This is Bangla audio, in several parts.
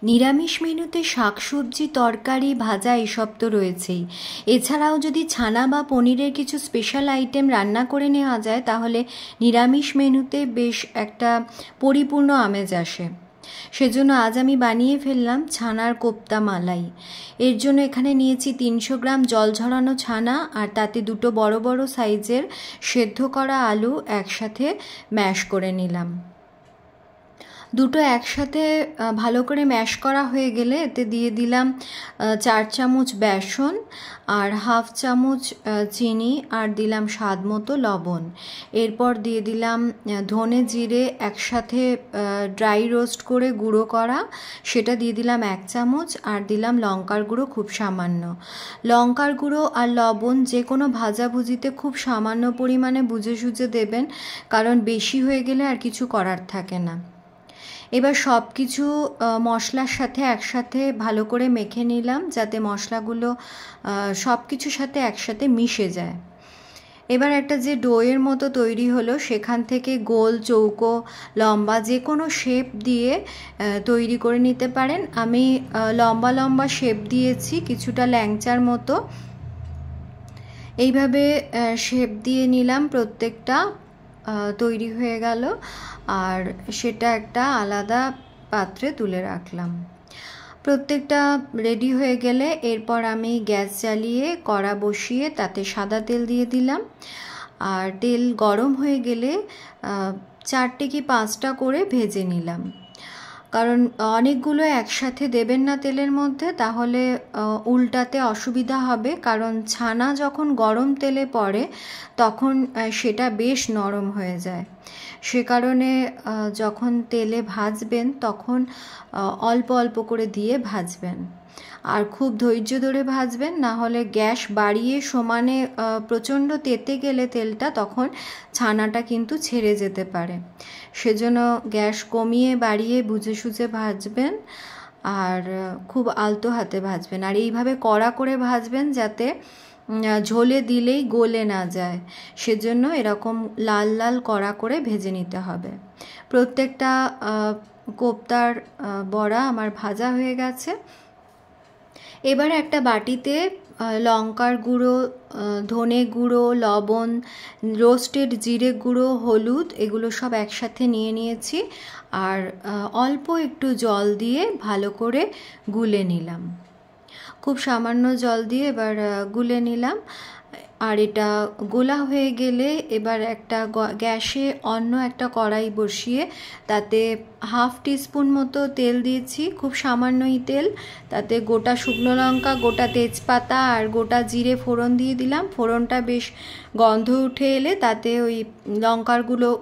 নিরামিষ মেনুতে শাকসবজি তরকারি ভাজা এসব তো রয়েছেই। এছাড়াও যদি ছানা বা পনিরের কিছু স্পেশাল আইটেম রান্না করে নেওয়া যায় তাহলে নিরামিষ মেনুতে বেশ একটা পরিপূর্ণ আমেজ আসে। সেজন্য আজ আমি বানিয়ে ফেললাম ছানার কোপ্তা মালাই। এর জন্য এখানে নিয়েছি 300 গ্রাম জল ঝরানো ছানা, আর তাতে দুটো বড় বড় সাইজের সেদ্ধ করা আলু একসাথে ম্যাশ করে নিলাম। দুটো একসাথে ভালো করে ম্যাশ করা হয়ে গেলে এতে দিয়ে দিলাম 4 চামচ বেসন আর হাফ চামচ চিনি, আর দিলাম স্বাদ মতো লবণ। এরপর দিয়ে দিলাম ধনে জিরে একসাথে ড্রাই রোস্ট করে গুঁড়ো করা, সেটা দিয়ে দিলাম 1 চামচ, আর দিলাম লঙ্কার গুঁড়ো খুব সামান্য। লঙ্কার গুঁড়ো আর লবণ যে কোনো ভাজাভুজিতে খুব সামান্য পরিমাণে বুঝে সুঝে দেবেন, কারণ বেশি হয়ে গেলে আর কিছু করার থাকে না। এবার সব কিছু মশলার সাথে একসাথে ভালো করে মেখে নিলাম, যাতে মশলাগুলো সব কিছুর সাথে একসাথে মিশে যায়। এবার একটা যে ডোয়ের মতো তৈরি হলো, সেখান থেকে গোল, চৌকো, লম্বা যে কোনো শেপ দিয়ে তৈরি করে নিতে পারেন। আমি লম্বা লম্বা শেপ দিয়েছি, কিছুটা ল্যাংচার মতো। এইভাবে শেপ দিয়ে নিলাম, প্রত্যেকটা তৈরি হয়ে গেল, আর সেটা একটা আলাদা পাত্রে তুলে রাখলাম। প্রত্যেকটা রেডি হয়ে গেলে এরপর আমি গ্যাস জ্বালিয়ে কড়া বসিয়ে তাতে সাদা তেল দিয়ে দিলাম, আর তেল গরম হয়ে গেলে 4টে কি 5টা করে ভেজে নিলাম। কারণ অনেকগুলো একসাথে দেবেন না তেলের মধ্যে, তাহলে উল্টাতে অসুবিধা হবে। কারণ ছানা যখন গরম তেলে পড়ে তখন সেটা বেশ নরম হয়ে যায়। সে কারণে যখন তেলে ভাজবেন তখন অল্প অল্প করে দিয়ে ভাজবেন, আর খুব ধৈর্য ধরে ভাজবেন, না হলে গ্যাস বাড়িয়ে সমানে প্রচণ্ড তেতে গেলে তেলটা তখন ছানাটা কিন্তু ছেড়ে যেতে পারে। সেজন্য গ্যাস কমিয়ে বাড়িয়ে বুঝে সুঝে ভাজবেন, আর খুব আলতো হাতে ভাজবেন, আর এইভাবে কড়া করে ভাজবেন যাতে ঝোলে দিলেই গলে না যায়। সেজন্য এরকম লাল লাল কড়া করে ভেজে নিতে হবে। প্রত্যেকটা কোপ্তার বড়া আমার ভাজা হয়ে গেছে। এবার একটা বাটিতে লঙ্কার গুঁড়ো, ধনে গুঁড়ো, লবণ, রোস্টেড জিরে গুঁড়ো, হলুদ, এগুলো সব একসাথে নিয়ে নিয়েছি, আর অল্প একটু জল দিয়ে ভালো করে গুলে নিলাম। খুব সামান্য জল দিয়ে এবার গুলে নিলাম। আর এটা গোলা হয়ে গেলে এবার একটা গ্যাসে অন্য একটা কড়াই বসিয়ে তাতে হাফ টিস্পুন মতো তেল দিয়েছি, খুব সামান্যই তেল। তাতে গোটা শুকনো লঙ্কা, গোটা তেজপাতা আর গোটা জিরে ফোড়ন দিয়ে দিলাম। ফোড়নটা বেশ গন্ধ উঠে এলে তাতে ওই লঙ্কার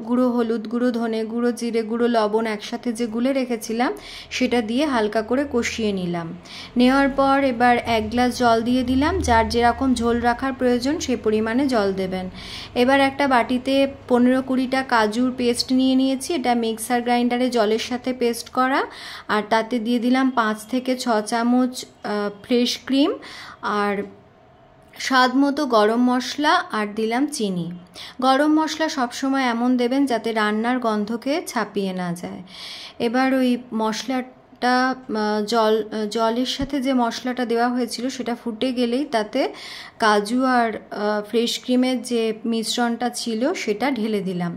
গুঁড়ো, হলুদ গুঁড়ো, ধনে গুঁড়ো, জিরে গুঁড়ো, লবণ একসাথে যে গুলে রেখেছিলাম সেটা দিয়ে হালকা করে কষিয়ে নিলাম। নেওয়ার পর এবার 1 গ্লাস জল দিয়ে দিলাম। যার যেরকম ঝোল রাখার প্রয়োজন সেই পরিমাণে জল দেবেন। এবার একটা বাটিতে 15-20টা কাজুর পেস্ট নিয়ে নিয়েছি, এটা মিক্সার গ্রাইন্ডারে জলের সাথে পেস্ট করা, আর তাতে দিয়ে দিলাম 5 থেকে 6 চামচ ফ্রেশ ক্রিম, আর স্বাদ মতো গরম মশলা, আর দিলাম চিনি। গরম মশলা সবসময় এমন দেবেন যাতে রান্নার গন্ধকে ছাপিয়ে না যায়। এবার ওই মশলাটা জলের সাথে যে মশলাটা দেওয়া হয়েছিল সেটা ফুটে গেলেই তাতে কাজু আর ফ্রেশ ক্রিমের যে মিশ্রণটা ছিল সেটা ঢেলে দিলাম।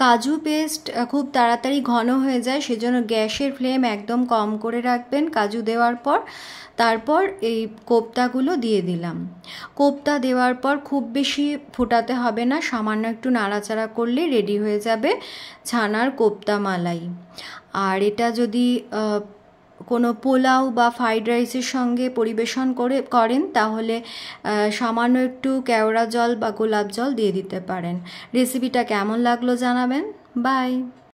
কাজু পেস্ট খুব তাড়াতাড়ি ঘন হয়ে যায়, সেজন্য গ্যাসের ফ্লেম একদম কম করে রাখবেন কাজু দেওয়ার পর। তারপর এই কোপ্তাগুলো দিয়ে দিলাম। কোপ্তা দেওয়ার পর খুব বেশি ফোটাতে হবে না, সামান্য একটু নাড়াচাড়া করলে রেডি হয়ে যাবে ছানার কোপ্তা মালাই। আর এটা যদি কোনো পোলাও বা ফ্রাইড রাইসের সঙ্গে পরিবেশন করেন তাহলে সামান্য একটু কেওড়া জল বা গোলাপ জল দিয়ে দিতে পারেন। রেসিপিটা কেমন লাগলো জানাবেন। বাই।